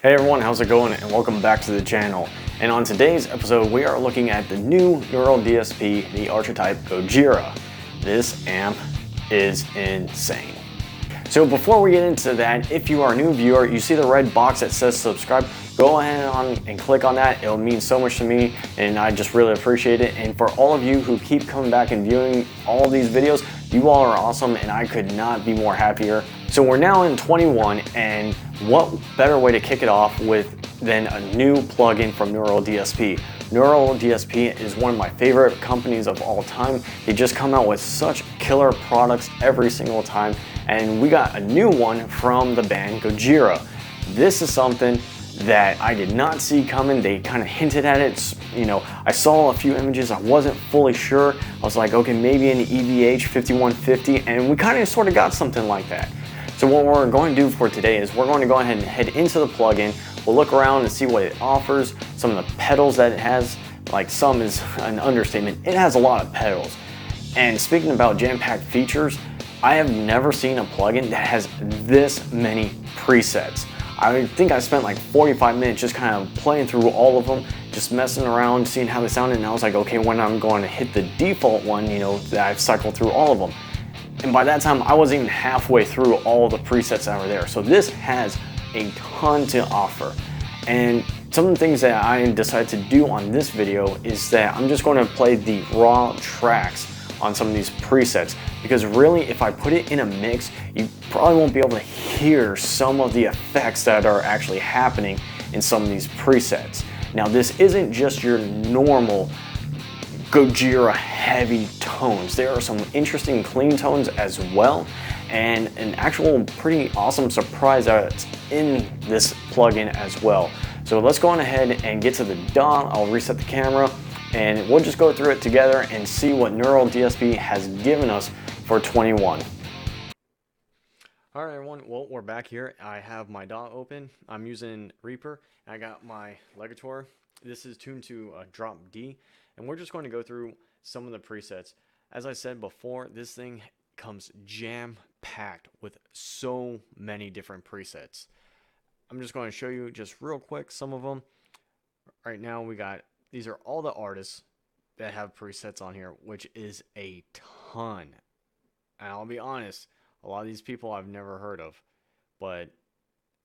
Hey everyone, how's it going? And welcome back to the channel. And on today's episode, we are looking at the new neural DSP, the Archetype Gojira. This amp is insane. So before we get into that, if you are a new viewer, you see the red box that says subscribe, go ahead and click on that. It'll mean so much to me and I just really appreciate it. And for all of you who keep coming back and viewing all these videos, you all are awesome and I could not be more happier. So we're now in 21, and what better way to kick it off than a new plugin from Neural DSP. Neural DSP is one of my favorite companies of all time. They just come out with such killer products every single time, and we got a new one from the band Gojira. This is something that I did not see coming. They kind of hinted at it. You know, I saw a few images. I wasn't fully sure. I was like, okay, maybe an EVH 5150, and we kind of sort of got something like that. So what we're going to do for today is we're going to go ahead and head into the plugin. We'll look around and see what it offers, some of the pedals that it has. Like, some is an understatement. It has a lot of pedals. And speaking about jam-packed features, I have never seen a plugin that has this many presets. I think I spent like 45 minutes just kind of playing through all of them, just messing around, seeing how they sounded, and I was like, okay, when I'm going to hit the default one, you know, that I've cycled through all of them. And by that time, I wasn't even halfway through all the presets that were there. So this has a ton to offer. And some of the things that I decided to do on this video is that I'm just going to play the raw tracks on some of these presets, because really, if I put it in a mix, you probably won't be able to hear some of the effects that are actually happening in some of these presets. Now, this isn't just your normal Gojira heavy tones. There are some interesting clean tones as well, and an actual pretty awesome surprise that's in this plugin as well. So let's go on ahead and get to the DAW. I'll reset the camera and we'll just go through it together and see what Neural DSP has given us for 21. All right, everyone, well, we're back here. I have my DAW open. I'm using Reaper, and I got my legator. This is tuned to a drop D, and we're just going to go through some of the presets. As I said before, this thing comes jam-packed with so many different presets. I'm just going to show you just real quick some of them. Right now these are all the artists that have presets on here, which is a ton. And I'll be honest, a lot of these people I've never heard of, but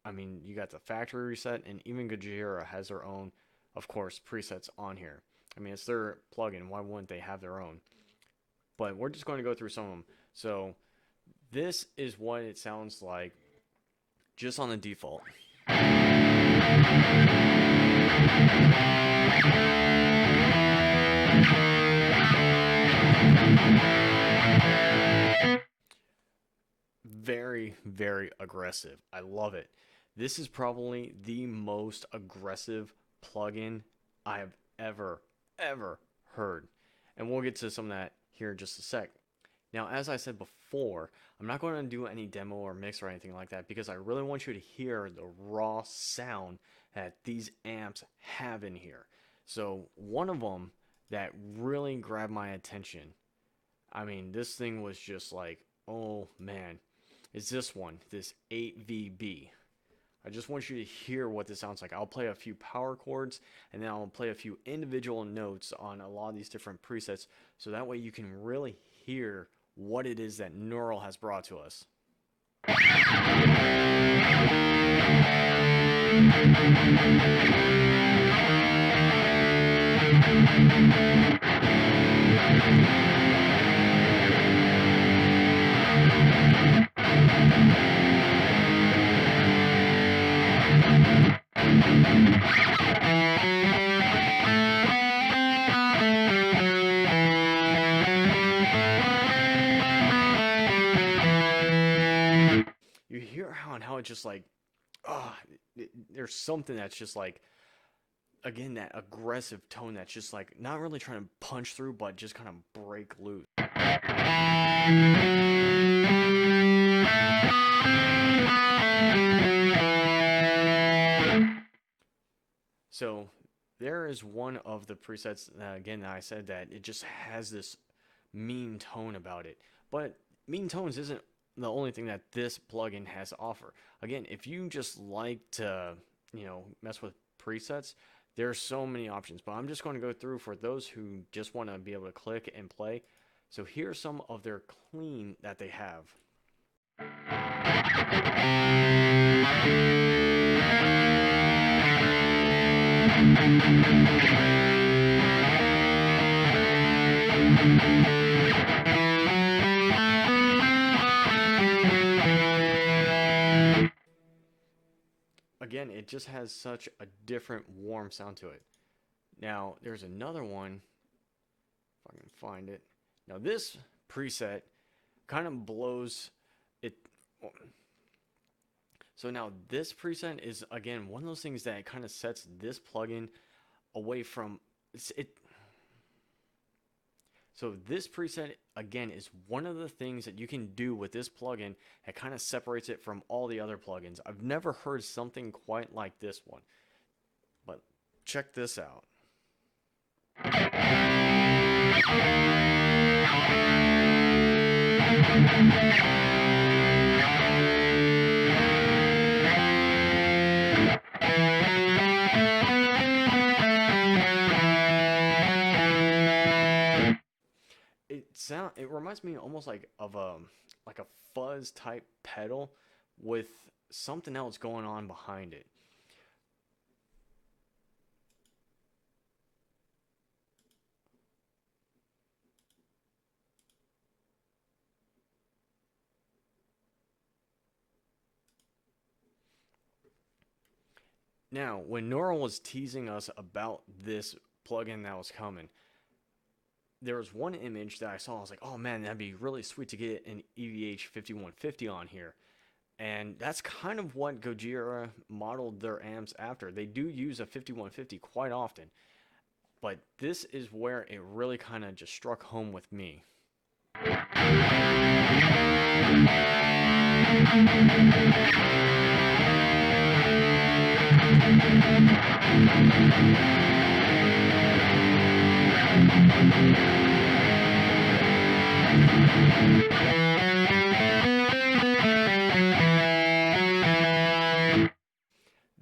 I mean, you got the factory reset, and even Gojira has their own, of course, presets on here. I mean, it's their plugin. Why wouldn't they have their own? But we're just going to go through some of them. So this is what it sounds like just on the default. Very, very aggressive. I love it. This is probably the most aggressive plugin I have ever heard. And we'll get to some of that here in just a sec. Now, as I said before, I'm not going to do any demo or mix or anything like that, because I really want you to hear the raw sound that these amps have in here. So one of them that really grabbed my attention, I mean, this thing was just like, oh man, is this one, this 8VB. I just want you to hear what this sounds like. I'll play a few power chords, and then I'll play a few individual notes on a lot of these different presets, so that way you can really hear what it is that Neural has brought to us. You hear how it just like, there's something that's just like, again, that aggressive tone that's just like not really trying to punch through, but just kind of break loose. So there is one of the presets, again, that I said that it just has this mean tone about it. But mean tones isn't the only thing that this plugin has to offer. Again, if you just like to, mess with presets, there are so many options, but I'm just going to go through for those who just want to be able to click and play. So here's some of their clean that they have. Again, it just has such a different warm sound to it. Now, there's another one, if I can find it. Now, this preset kind of blows it. So now this preset is, again, one of those things that kind of sets this plugin away from it. So this preset, again, is one of the things that you can do with this plugin that kind of separates it from all the other plugins. I've never heard something quite like this one. But check this out. It reminds me almost like of a fuzz type pedal with something else going on behind it. Now, when Neural was teasing us about this plugin that was coming, there was one image that I saw. I was like, oh man, that'd be really sweet to get an EVH 5150 on here. And that's kind of what Gojira modeled their amps after. They do use a 5150 quite often. But this is where it really kind of just struck home with me.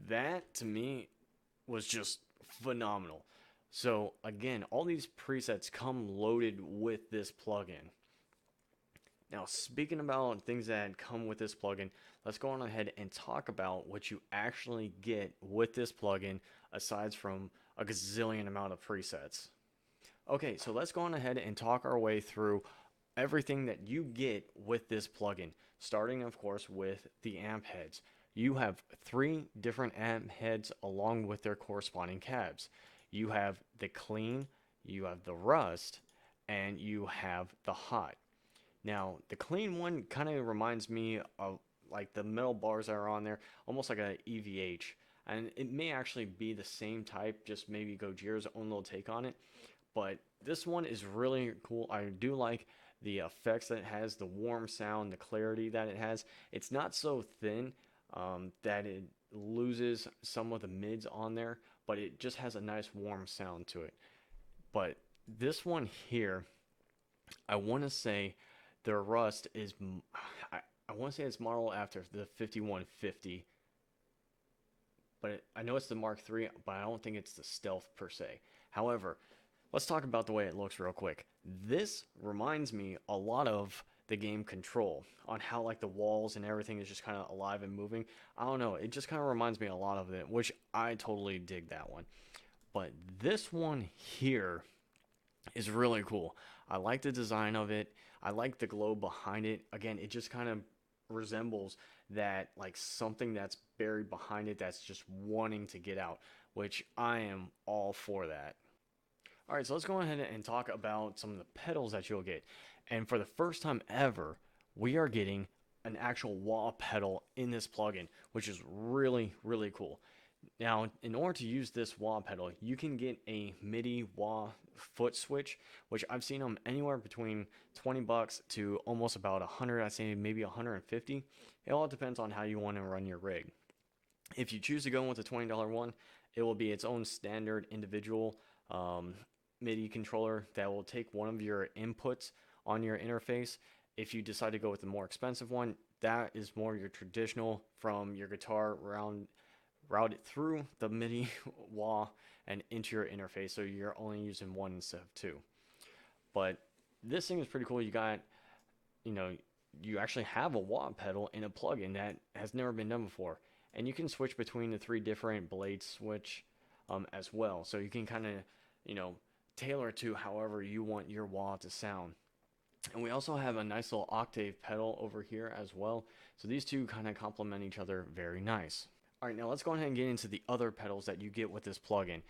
That to me was just phenomenal. So again, all these presets come loaded with this plugin. Now, speaking about things that come with this plugin, let's go on ahead and talk about what you actually get with this plugin aside from a gazillion amount of presets. Okay, so let's go on ahead and talk our way through everything that you get with this plugin, starting of course with the amp heads. You have 3 different amp heads along with their corresponding cabs. You have the clean, you have the rust, and you have the hot. Now, the clean one kind of reminds me of like the metal bars that are on there, almost like a EVH. And it may actually be the same type, just maybe Gojira's own little take on it. But this one is really cool. I do like the effects that it has, the warm sound, the clarity that it has. It's not so thin that it loses some of the mids on there, but it just has a nice warm sound to it. But this one here, I want to say the rust is, I want to say it's modeled after the 5150, but I know it's the Mark III, but I don't think it's the Stealth per se. However, let's talk about the way it looks real quick. This reminds me a lot of the game Control, on how like the walls and everything is just kind of alive and moving. I don't know, it just kind of reminds me a lot of it, which I totally dig that one. But this one here is really cool. I like the design of it. I like the glow behind it. Again, it just kind of resembles that, like something that's buried behind it that's just wanting to get out, which I am all for that. All right, so let's go ahead and talk about some of the pedals that you'll get. And for the first time ever, we are getting an actual wah pedal in this plugin, which is really, really cool. Now, in order to use this wah pedal, you can get a MIDI wah foot switch, which I've seen them anywhere between 20 bucks to almost about 100, I'd say maybe 150. It all depends on how you want to run your rig. If you choose to go with the $20 one, it will be its own standard individual MIDI controller that will take one of your inputs on your interface. If you decide to go with the more expensive one, that is more your traditional from your guitar route it through the MIDI wah and into your interface, so you're only using one instead of two. But this thing is pretty cool. You got, you actually have a wah pedal in a plugin that has never been done before, and you can switch between the 3 different blade switch as well, so you can kind of tailor it to however you want your wah to sound. And we also have a nice little octave pedal over here as well, so these two kind of complement each other very nice. Alright, now let's go ahead and get into the other pedals that you get with this plugin.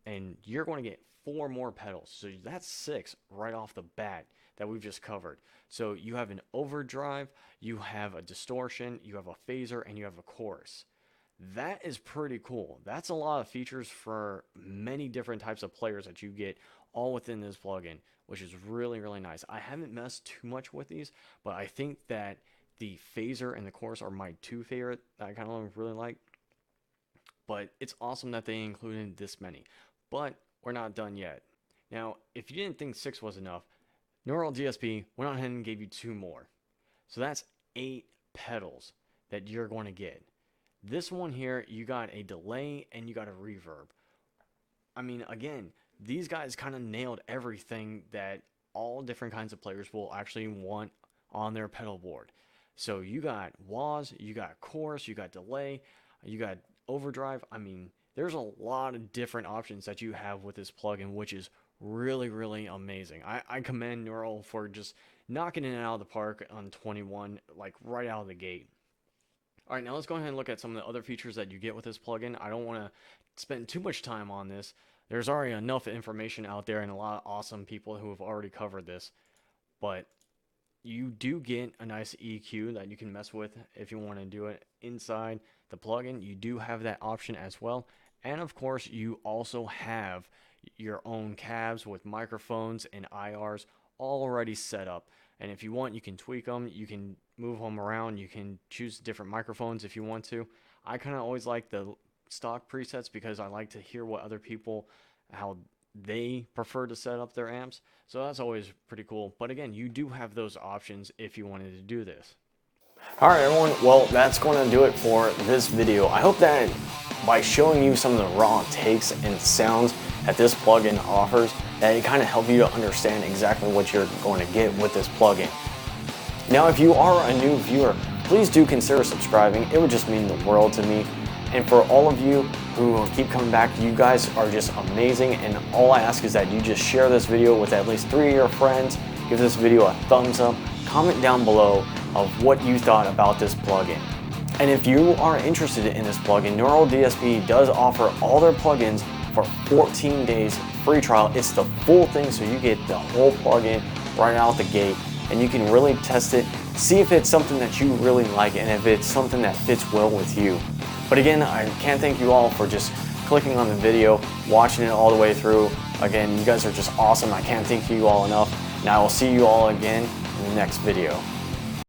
And you're going to get 4 more pedals, so that's 6 right off the bat that we've just covered. So you have an overdrive, you have a distortion, you have a phaser, and you have a chorus. That is pretty cool. That's a lot of features for many different types of players that you get all within this plugin, which is really, really nice. I haven't messed too much with these, but I think that the phaser and the chorus are my 2 favorite that I kind of really like. But it's awesome that they included this many. But we're not done yet. Now, if you didn't think 6 was enough, Neural DSP went ahead and gave you 2 more. So that's 8 pedals that you're going to get. This one here, you got a delay and you got a reverb. I mean, again, these guys kind of nailed everything that all different kinds of players will actually want on their pedal board. So you got wahs, you got chorus, you got delay, you got overdrive. I mean, there's a lot of different options that you have with this plugin, which is really, really amazing. I commend Neural for just knocking it out of the park on 21, like right out of the gate. All right, now let's go ahead and look at some of the other features that you get with this plugin. I don't want to spend too much time on this. There's already enough information out there and a lot of awesome people who have already covered this. But you do get a nice EQ that you can mess with if you want to do it inside the plugin. You do have that option as well. And of course, you also have your own cabs with microphones and IRs already set up. And if you want, you can tweak them, you can move them around, you can choose different microphones if you want to. I kind of always like the stock presets because I like to hear what other people, how they prefer to set up their amps. So that's always pretty cool. But again, you do have those options if you wanted to do this. Alright everyone, well that's going to do it for this video. I hope that by showing you some of the raw takes and sounds that this plugin offers, that it kind of helped you to understand exactly what you're going to get with this plugin. Now if you are a new viewer, please do consider subscribing. It would just mean the world to me. And for all of you who keep coming back, you guys are just amazing, and all I ask is that you just share this video with at least 3 of your friends, give this video a thumbs up, comment down below of what you thought about this plugin. And if you are interested in this plugin, Neural DSP does offer all their plugins for 14 days free trial. It's the full thing, so you get the whole plugin right out the gate, and you can really test it, see if it's something that you really like and if it's something that fits well with you. But again, I can't thank you all for just clicking on the video, watching it all the way through. Again, you guys are just awesome. I can't thank you all enough. And I will see you all again in the next video.